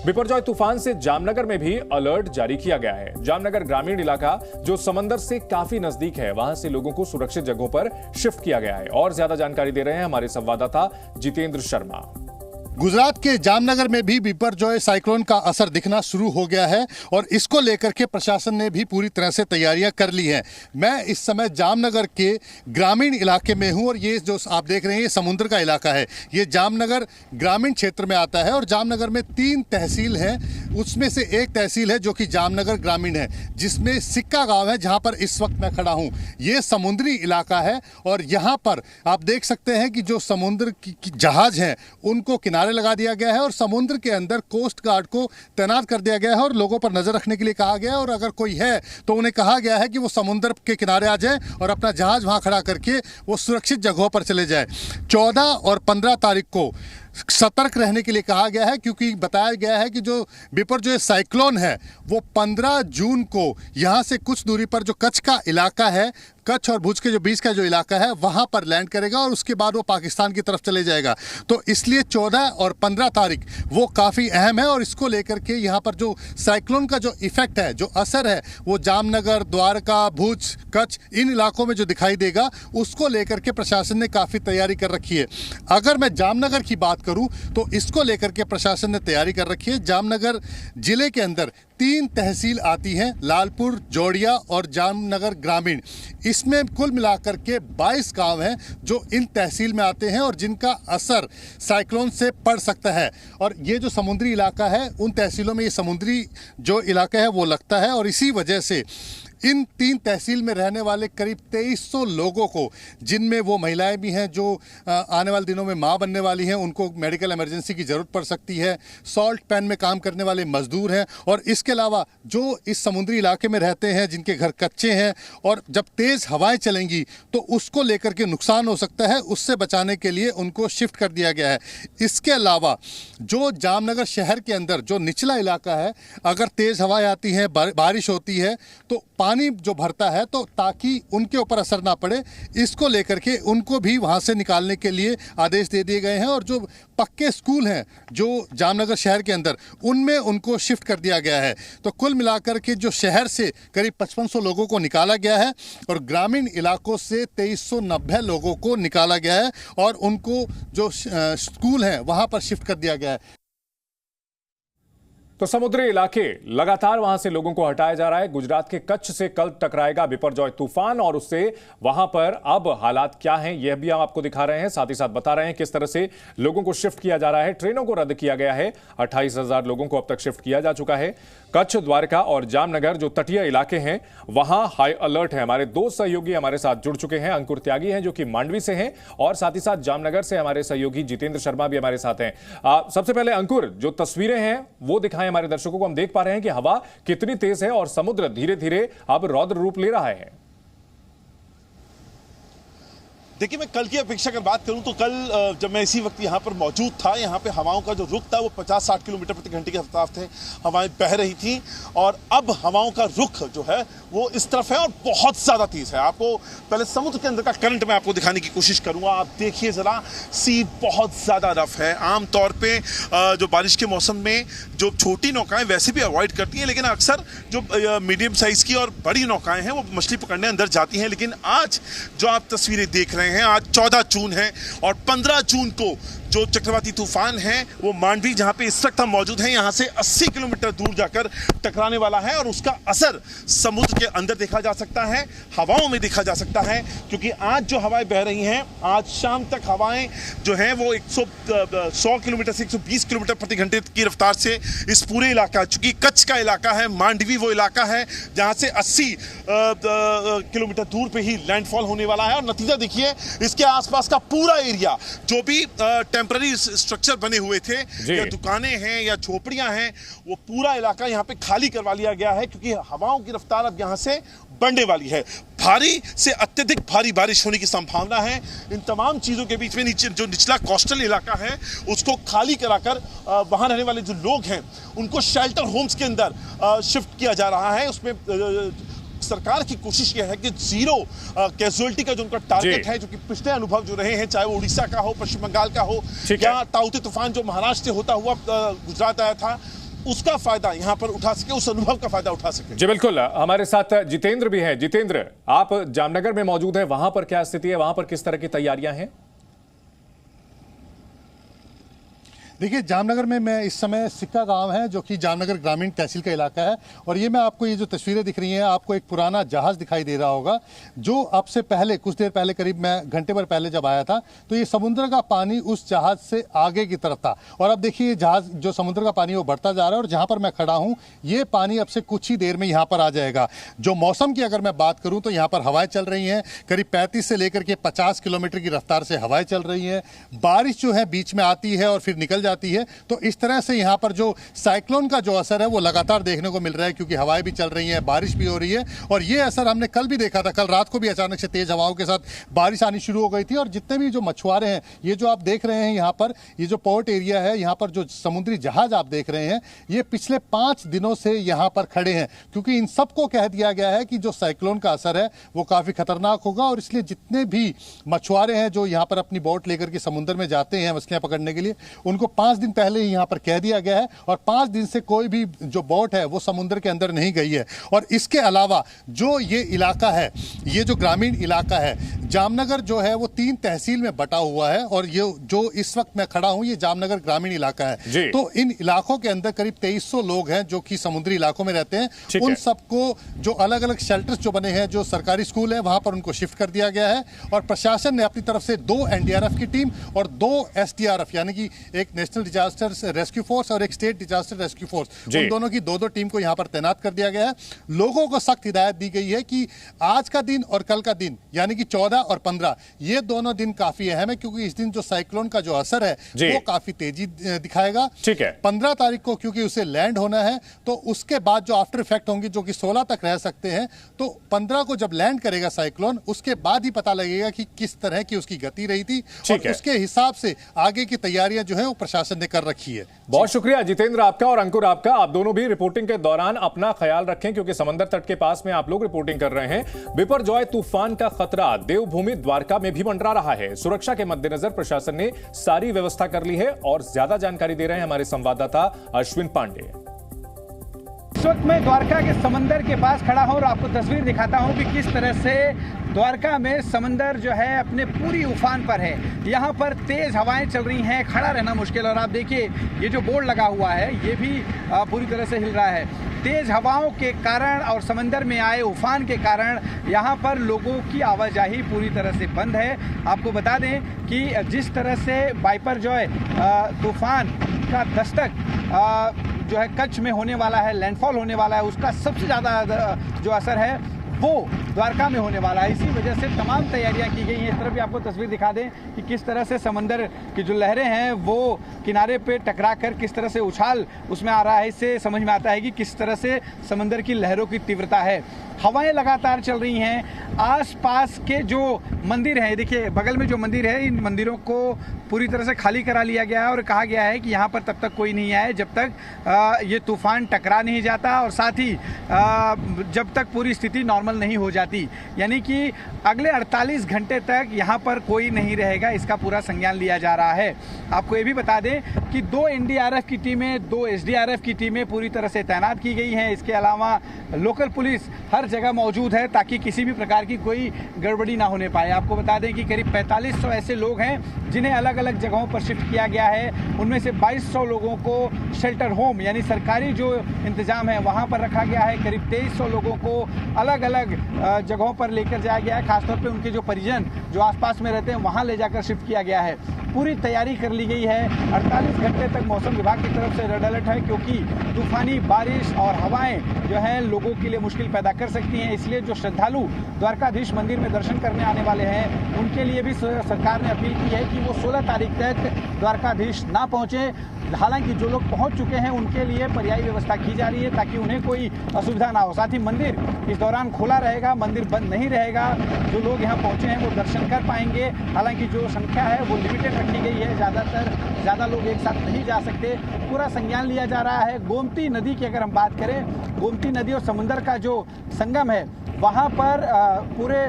बिपरजॉय तूफान से जामनगर में भी अलर्ट जारी किया गया है। जामनगर ग्रामीण इलाका जो समंदर से काफी नजदीक है, वहां से लोगों को सुरक्षित जगहों पर शिफ्ट किया गया है। और ज्यादा जानकारी दे रहे हैं हमारे संवाददाता जितेंद्र शर्मा। गुजरात के जामनगर में भी बिपरजॉय साइक्लोन का असर दिखना शुरू हो गया है और इसको लेकर के प्रशासन ने भी पूरी तरह से तैयारियां कर ली हैं। मैं इस समय जामनगर के ग्रामीण इलाके में हूं और ये जो आप देख रहे हैं ये समुद्र का इलाका है। ये जामनगर ग्रामीण क्षेत्र में आता है और जामनगर में 3 तहसील हैं, उसमें से एक तहसील है जो कि जामनगर ग्रामीण है, जिसमें सिक्का गाँव है जहाँ पर इस वक्त मैं खड़ा हूँ। ये समुद्री इलाका है और यहाँ पर आप देख सकते हैं कि जो समुद्र की जहाज हैं उनको किनारे लगा दिया गया है और समुद्र के अंदर कोस्ट गार्ड को तैनात कर दिया गया है और लोगों पर नजर रखने के लिए कहा गया है। और अगर कोई है तो उन्हें कहा गया है कि वो समुद्र के किनारे आ जाए और अपना जहाज वहां खड़ा करके वो सुरक्षित जगहों पर चले जाए। 14 और 15 तारीख को सतर्क रहने के लिए कहा गया है, क्योंकि बताया गया है कि जो बिपरजॉय साइक्लोन है वो 15 जून को यहाँ से कुछ दूरी पर जो कच्छ का इलाका है, कच्छ और भुज के जो बीच का जो इलाका है वहाँ पर लैंड करेगा और उसके बाद वो पाकिस्तान की तरफ चले जाएगा। तो इसलिए 14 और 15 तारीख वो काफ़ी अहम है और इसको लेकर के यहाँ पर जो साइक्लोन का जो इफेक्ट है, जो असर है, वो जामनगर, द्वारका, भुज, कच्छ इन इलाकों में जो दिखाई देगा उसको लेकर के प्रशासन ने काफ़ी तैयारी कर रखी है। अगर मैं जामनगर की बात करूं तो इसको लेकर के प्रशासन ने तैयारी कर रखी है। जामनगर जिले के अंदर 3 तहसील आती हैं, लालपुर, जोड़िया और जामनगर ग्रामीण। इसमें कुल मिलाकर के 22 गांव हैं जो इन तहसील में आते हैं और जिनका असर साइक्लोन से पड़ सकता है। और ये जो समुद्री इलाका है, उन तहसीलों में ये समुद्री जो इलाका है वो लगता है और इसी वजह से इन 3 तहसील में रहने वाले करीब 2300 लोगों को, जिनमें वो महिलाएं भी हैं जो आने वाले दिनों में मां बनने वाली हैं, उनको मेडिकल इमरजेंसी की ज़रूरत पड़ सकती है, सॉल्ट पैन में काम करने वाले मजदूर हैं और इसके अलावा जो इस समुद्री इलाके में रहते हैं जिनके घर कच्चे हैं और जब तेज़ हवाएं चलेंगी तो उसको लेकर के नुकसान हो सकता है, उससे बचाने के लिए उनको शिफ्ट कर दिया गया है। इसके अलावा जो जामनगर शहर के अंदर जो निचला इलाका है, अगर तेज़ हवाएं आती हैं, बारिश होती है तो पानी जो भरता है, तो ताकि उनके ऊपर असर ना पड़े, इसको लेकर के उनको भी वहाँ से निकालने के लिए आदेश दे दिए गए हैं। और जो पक्के स्कूल हैं जो जामनगर शहर के अंदर, उनमें उनको शिफ्ट कर दिया गया है। तो कुल मिलाकर के जो शहर से करीब 5500 लोगों को निकाला गया है और ग्रामीण इलाकों से 2390 लोगों को निकाला गया है और उनको जो स्कूल हैं वहाँ पर शिफ्ट कर दिया गया है। तो समुद्री इलाके लगातार वहां से लोगों को हटाया जा रहा है। गुजरात के कच्छ से कल टकराएगा बिपरजॉय तूफान और उससे वहां पर अब हालात क्या हैं यह भी हम आपको दिखा रहे हैं, साथ ही साथ बता रहे हैं किस तरह से लोगों को शिफ्ट किया जा रहा है। ट्रेनों को रद्द किया गया है, 28,000 लोगों को अब तक शिफ्ट किया जा चुका है। कच्छ, द्वारका और जामनगर जो तटीय इलाके हैं वहां हाई अलर्ट है। हमारे 2 सहयोगी हमारे साथ जुड़ चुके हैं। अंकुर त्यागी हैं जो कि मांडवी से हैं और साथ ही साथ जामनगर से हमारे सहयोगी जितेंद्र शर्मा भी हमारे साथ हैं। सबसे पहले अंकुर, जो तस्वीरें हैं वो दिखाएं हमारे दर्शकों को। हम देख पा रहे हैं कि हवा कितनी तेज है और समुद्र धीरे धीरे अब रौद्र रूप ले रहा है। देखिए, मैं कल की अपेक्षा अगर बात करूं तो कल जब मैं इसी वक्त यहाँ पर मौजूद था, यहाँ पे हवाओं का जो रुख था वो 50-60 किलोमीटर प्रति घंटे के रफ्तार से हवाएं बह रही थी और अब हवाओं का रुख जो है वो इस तरफ है और बहुत ज़्यादा तेज़ है। आपको पहले समुद्र के अंदर का करंट मैं आपको दिखाने की कोशिश करूँगा। आप देखिए ज़रा, सी बहुत ज़्यादा रफ है। आमतौर पर जो बारिश के मौसम में जो छोटी नौकाएँ वैसे भी अवॉइड करती हैं, लेकिन अक्सर जो मीडियम साइज़ की और बड़ी नौकाएँ हैं वो मछली पकड़ने अंदर जाती हैं। लेकिन आज जो आप तस्वीरें देख रहे हैं, आज 14 जून है और 15 जून को जो चक्रवाती तूफान है वो मांडवी, जहां पे इस वक्त हम मौजूद हैं, यहां से 80 किलोमीटर दूर जाकर टकराने वाला है और उसका असर समुद्र के अंदर देखा जा सकता है, हवाओं में देखा जा सकता है। क्योंकि आज जो हवाएं बह रही हैं, आज शाम तक हवाएं जो हैं वो 100 किलोमीटर से 120 किलोमीटर प्रति घंटे की रफ्तार से इस पूरे इलाका, चूंकि कच्छ का इलाका है, मांडवी वो इलाका है जहां से 80 किलोमीटर दूर पे ही लैंडफॉल होने वाला है। और नतीजा देखिए, इसके आसपास का पूरा एरिया जो भी टेम्पररी स्ट्रक्चर बने हुए थे या दुकानें हैं या झोपड़ियां हैं, वो पूरा इलाका यहाँ पे खाली करवा लिया गया है क्योंकि हवाओं की रफ्तार अब यहाँ से बढ़ने वाली है। भारी से अत्यधिक भारी बारिश होने की संभावना है। इन तमाम चीजों के बीच में नीचे जो निचला कोस्टल इलाका है उसको खाली कराकर वहां रहने वाले जो लोग हैं उनको शेल्टर होम्स के अंदर शिफ्ट किया जा रहा है। उसमें सरकार की कोशिश यह है कि जीरो कैजुअलिटी का जो उनका टारगेट है, जो कि पिछले अनुभव जो रहे हैं, चाहे वो उड़ीसा का हो, पश्चिम बंगाल का हो या ताउते तूफान जो महाराष्ट्र से होता हुआ गुजरात आया था, उसका फायदा यहां पर उठा सके, उस अनुभव का फायदा उठा सके। जी बिल्कुल, हमारे साथ जितेंद्र भी हैं। जितेंद्र, आप जामनगर में मौजूद हैं, वहां पर क्या स्थिति है, वहां पर किस तरह की तैयारियां हैं? देखिए, जामनगर में मैं इस समय सिक्का गांव है, जो कि जामनगर ग्रामीण तहसील का इलाका है। और ये मैं आपको, ये जो तस्वीरें दिख रही हैं, आपको एक पुराना जहाज दिखाई दे रहा होगा, जो अब से पहले कुछ देर पहले, करीब मैं घंटे भर पहले जब आया था, तो ये समुद्र का पानी उस जहाज से आगे की तरफ था। और अब देखिए, ये जहाज, जो समुद्र का पानी वो बढ़ता जा रहा है, और जहां पर मैं खड़ा हूं, ये पानी अब से कुछ ही देर में यहाँ पर आ जाएगा। जो मौसम की अगर मैं बात करूं, तो यहाँ पर हवाएं चल रही हैं, करीब 35 से लेकर के 50 किलोमीटर की रफ्तार से हवाएं चल रही हैं। बारिश जो है बीच में आती है और फिर निकल जाती है। तो इस तरह से यहाँ पर जो साइक्लोन का जो असर है वो लगातार देखने को मिल रहा है, क्योंकि हवाएं भी चल रही हैं, बारिश भी हो रही है। और ये असर हमने कल भी देखा था। कल रात को भी अचानक से तेज हवाओं के साथ बारिश आनी शुरू हो गई थी। और जितने भी जो मछुआरे हैं, ये जो आप देख रहे हैं यहाँ पर, ये जो पोर्ट एरिया है, यहाँ पर जो समुद्री जहाज आप देख रहे हैं, ये पिछले 5 दिनों से यहाँ पर खड़े हैं, क्योंकि इन सबको कह दिया गया है कि जो साइक्लोन का असर है वो काफी खतरनाक होगा। और इसलिए जितने भी मछुआरे हैं जो यहाँ पर अपनी बोट लेकर के समुद्र में जाते हैं मछलियां पकड़ने के लिए, उनको 5 दिन पहले ही यहाँ पर कह दिया गया है। और 5 दिन से कोई भी जो बोट है वो समुद्र के अंदर नहीं गई है। और इसके अलावा जो ये इलाका है, ये जो ग्रामीण इलाका है, जामनगर जो है वो 3 तहसील में बटा हुआ है। और ये जो इस वक्त मैं खड़ा हूं, ये जामनगर ग्रामीण इलाका है। तो इन इलाकों के अंदर करीब 2300 लोग हैं जो कि समुद्री इलाकों में रहते हैं। उन सबको जो अलग अलग शेल्टर्स जो बने हैं, जो सरकारी स्कूल है, वहां पर उनको शिफ्ट कर दिया गया है। और प्रशासन ने अपनी तरफ से 2 एनडीआरएफ की टीम और 2 एसडीआरएफ, यानी कि एक नेशनल डिजास्टर रेस्क्यू फोर्स और एक स्टेट डिजास्टर रेस्क्यू फोर्स, उन दोनों की 2-2 टीम को यहां पर तैनात कर दिया गया है। लोगों को सख्त हिदायत दी गई है कि आज का दिन और कल का दिन, यानी कि 14 और 15, ये दोनों दिन काफी अहम है, क्योंकि इस दिन जो साइक्लोन का जो असर है वो काफी तेजी दिखाएगा। ठीक है। 15 तारीख को क्योंकि उसे लैंड होना है, तो उसके बाद जो आफ्टर इफेक्ट होंगे, जो कि 16 तक रह सकते हैं, तो 15 को जब लैंड करेगा साइक्लोन, उसके बाद ही पता लगेगा कि किस तरह की उसकी गति रही थी। और उसके हिसाब से आगे की तैयारियां जो है वो प्रशासन ने कर रखी है। बहुत शुक्रिया जितेंद्र आपका और अंकुर आपका। आप दोनों भी रिपोर्टिंग के दौरान अपना ख्याल रखें, क्योंकि समंदर तट के पास में आप लोग रिपोर्टिंग कर रहे हैं। बिपरजॉय तूफान का खतरा देवभूमि द्वारका में भी मंडरा रहा है। सुरक्षा के मद्देनजर प्रशासन ने सारी व्यवस्था कर ली है। और ज्यादा जानकारी दे रहे हैं हमारे संवाददाता अश्विन पांडे। इस वक्त मैं द्वारका के समंदर के पास खड़ा हूं और आपको तस्वीर दिखाता हूं कि किस तरह से द्वारका में समंदर जो है अपने पूरी उफान पर है। यहाँ पर तेज हवाएं चल रही हैं, खड़ा रहना मुश्किल। और आप देखिए, ये जो बोर्ड लगा हुआ है ये भी पूरी तरह से हिल रहा है। तेज हवाओं के कारण और समंदर में आए उफान के कारण यहाँ पर लोगों की आवाजाही पूरी तरह से बंद है। आपको बता दें कि जिस तरह से बिपरजॉय तूफान का दस्तक जो है कच्छ में होने वाला है, लैंडफॉल होने वाला है, उसका सबसे ज़्यादा जो असर है वो द्वारका में होने वाला है। इसी वजह से तमाम तैयारियां की गई हैं। इस तरफ भी आपको तस्वीर दिखा दें कि किस तरह से समंदर की जो लहरें हैं वो किनारे पे टकरा कर किस तरह से उछाल उसमें आ रहा है। इससे समझ में आता है कि किस तरह से समंदर की लहरों की तीव्रता है। हवाएं लगातार चल रही हैं। आसपास के जो मंदिर हैं, देखिए बगल में जो मंदिर है, इन मंदिरों को पूरी तरह से खाली करा लिया गया है और कहा गया है कि यहाँ पर तब तक कोई नहीं आए जब तक ये तूफान टकरा नहीं जाता और साथ ही जब तक पूरी स्थिति नॉर्मल नहीं हो जाती। यानी कि अगले 48 घंटे तक यहाँ पर कोई नहीं रहेगा, इसका पूरा संज्ञान लिया जा रहा है। आपको ये भी बता दें कि 2 एनडीआरएफ की टीमें, 2 एसडीआरएफ की टीमें पूरी तरह से तैनात की गई हैं। इसके अलावा लोकल पुलिस हर जगह मौजूद है ताकि किसी भी प्रकार की कोई गड़बड़ी ना होने पाए। आपको बता दें कि करीब 4500 ऐसे लोग हैं जिन्हें अलग अलग जगहों पर शिफ्ट किया गया है। उनमें से 2200 लोगों को शेल्टर होम यानी सरकारी जो इंतजाम है वहाँ पर रखा गया है। करीब 2300 लोगों को अलग अलग जगहों पर लेकर जाया गया है। खासतौर पे उनके जो परिजन जो आसपास में रहते हैं वहाँ ले जाकर शिफ्ट किया गया है। पूरी तैयारी कर ली गई है। 48 घंटे तक मौसम विभाग की तरफ से रेड अलर्ट है, क्योंकि तूफानी बारिश और हवाएं जो हैं लोगों के लिए मुश्किल पैदा कर सकती हैं। इसलिए जो श्रद्धालु द्वारकाधीश मंदिर में दर्शन करने आने वाले हैं उनके लिए भी सरकार ने अपील की है कि वो 16 तारीख तक द्वारकाधीश ना पहुंचे। हालांकि जो लोग पहुंच चुके हैं उनके लिए पर्यायी व्यवस्था की जा रही है ताकि उन्हें कोई असुविधा ना हो। साथ ही मंदिर इस दौरान खुला रहेगा, मंदिर बंद नहीं रहेगा। जो लोग यहाँ पहुंचे हैं वो दर्शन कर पाएंगे। हालांकि जो संख्या है वो लिमिटेड रखी गई है, ज़्यादा लोग एक साथ नहीं जा सकते। पूरा संज्ञान लिया जा रहा है। गोमती नदी की अगर हम बात करें, गोमती नदी और समुद्र का जो संगम है वहाँ पर पूरे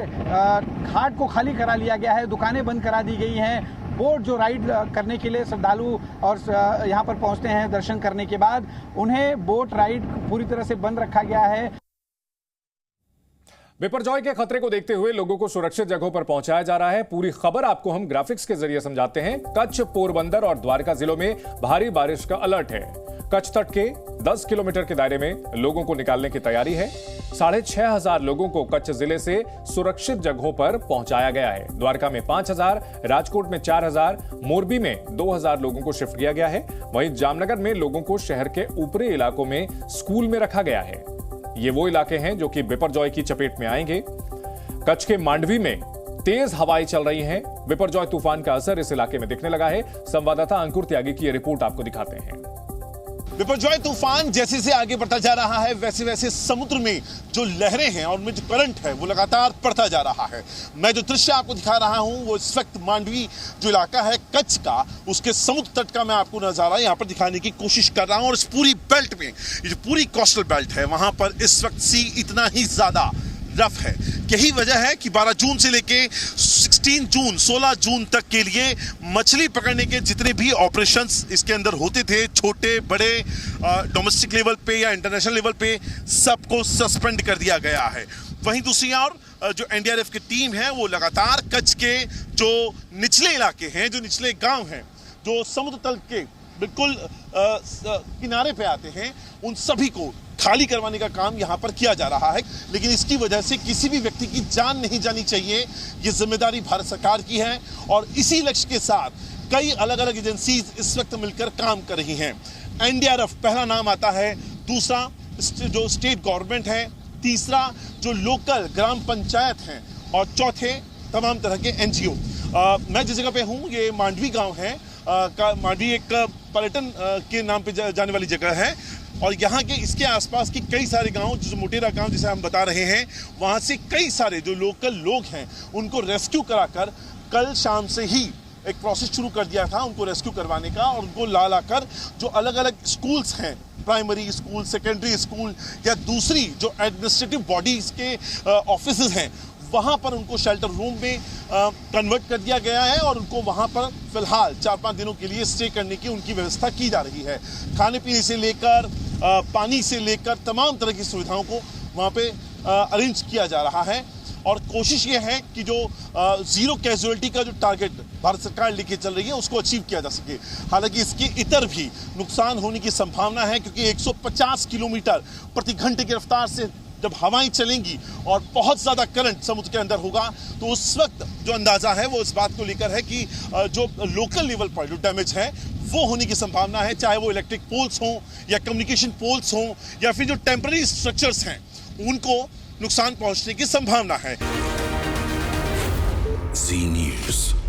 घाट को खाली करा लिया गया है, दुकानें बंद करा दी गई हैं। बोट जो राइड करने के लिए श्रद्धालु और यहाँ पर पहुँचते हैं दर्शन करने के बाद, उन्हें बोट राइड पूरी तरह से बंद रखा गया है। बिपरजॉय के खतरे को देखते हुए लोगों को सुरक्षित जगहों पर पहुंचाया जा रहा है। पूरी खबर आपको हम ग्राफिक्स के जरिए समझाते हैं। कच्छ, पोरबंदर और द्वारका जिलों में भारी बारिश का अलर्ट है। कच्छ तट के 10 किलोमीटर के दायरे में लोगों को निकालने की तैयारी है। 6,500 लोगों को कच्छ जिले से सुरक्षित जगहों पर पहुंचाया गया है। द्वारका में 5,000, राजकोट में 4,000, मोरबी में 2,000 लोगों को शिफ्ट किया गया है। वहीं जामनगर में लोगों को शहर के ऊपरी इलाकों में स्कूल में रखा गया है। ये वो इलाके हैं जो कि बिपरजॉय की चपेट में आएंगे। कच्छ के मांडवी में तेज हवाएं चल रही हैं। बिपरजॉय तूफान का असर इस इलाके में दिखने लगा है। संवाददाता अंकुर त्यागी की यह रिपोर्ट आपको दिखाते हैं। बिपरजॉय तूफान जैसे जैसे आगे बढ़ता जा रहा है, वैसे वैसे समुद्र में जो लहरें हैं और उनमें जो करंट है वो लगातार बढ़ता जा रहा है। मैं जो दृश्य आपको दिखा रहा हूं वो इस वक्त मांडवी जो इलाका है कच्छ का, उसके समुद्र तट का मैं आपको नजारा यहां पर दिखाने की कोशिश कर रहा हूं। और इस पूरी बेल्ट में, ये जो पूरी कोस्टल बेल्ट है, वहां पर इस वक्त सी इतना ही ज्यादा रफ है। यही वजह है कि 12 जून से लेके 16 जून तक के लिए मछली पकड़ने के जितने भी ऑपरेशंस इसके अंदर होते थे, छोटे बड़े, डोमेस्टिक लेवल पे या इंटरनेशनल लेवल पे, सबको सस्पेंड कर दिया गया है। वहीं दूसरी ओर जो एनडीआरएफ की टीम है वो लगातार कच्छ के जो निचले इलाके हैं, जो निचले गांव हैं, जो समुद्र तल के बिल्कुल किनारे पे आते हैं, उन सभी को खाली करवाने का काम यहां पर किया जा रहा है। लेकिन इसकी वजह से किसी भी व्यक्ति की जान नहीं जानी चाहिए, ये जिम्मेदारी भारत सरकार की है। और इसी लक्ष्य के साथ कई अलग अलग एजेंसीज इस वक्त मिलकर काम कर रही हैं। एनडीआरएफ पहला नाम आता है, दूसरा जो स्टेट गवर्नमेंट है, तीसरा जो लोकल ग्राम पंचायत हैं, और चौथे तमाम तरह के एनजीओ। मैं जिस जगह पे हूँ ये मांडवी गांव है। मांडवी एक पर्यटन के नाम पे जाने वाली जगह है, और यहाँ के इसके आसपास के कई सारे गांव, जो मोटेरा गांव जिसे हम बता रहे हैं, वहाँ से कई सारे जो लोकल लोग हैं उनको रेस्क्यू कराकर कल शाम से ही एक प्रोसेस शुरू कर दिया था उनको रेस्क्यू करवाने का। और उनको ला कर जो अलग अलग स्कूल्स हैं, प्राइमरी स्कूल, सेकेंडरी स्कूल या दूसरी जो एडमिनिस्ट्रेटिव बॉडीज के ऑफिसेज हैं, वहाँ पर उनको शेल्टर रूम में कन्वर्ट कर दिया गया है। और उनको वहाँ पर फिलहाल 4-5 दिनों के लिए स्टे करने की उनकी व्यवस्था की जा रही है। खाने पीने से लेकर पानी से लेकर तमाम तरह की सुविधाओं को वहाँ पे अरेंज किया जा रहा है। और कोशिश ये है कि जो जीरो कैजुअलिटी का जो टारगेट भारत सरकार लेके चल रही है उसको अचीव किया जा सके। हालांकि इसके इतर भी नुकसान होने की संभावना है, क्योंकि 150 किलोमीटर प्रति घंटे की रफ्तार से जब हवाएं चलेंगी और बहुत ज्यादा करंट समुद्र के अंदर होगा, तो उस वक्त जो अंदाजा है वो इस बात को लेकर है कि जो लोकल लेवल पर जो डैमेज है वो होने की संभावना है, चाहे वो इलेक्ट्रिक पोल्स हों या कम्युनिकेशन पोल्स हों या फिर जो टेम्पररी स्ट्रक्चर्स हैं उनको नुकसान पहुंचने की संभावना है। जी न्यूज़।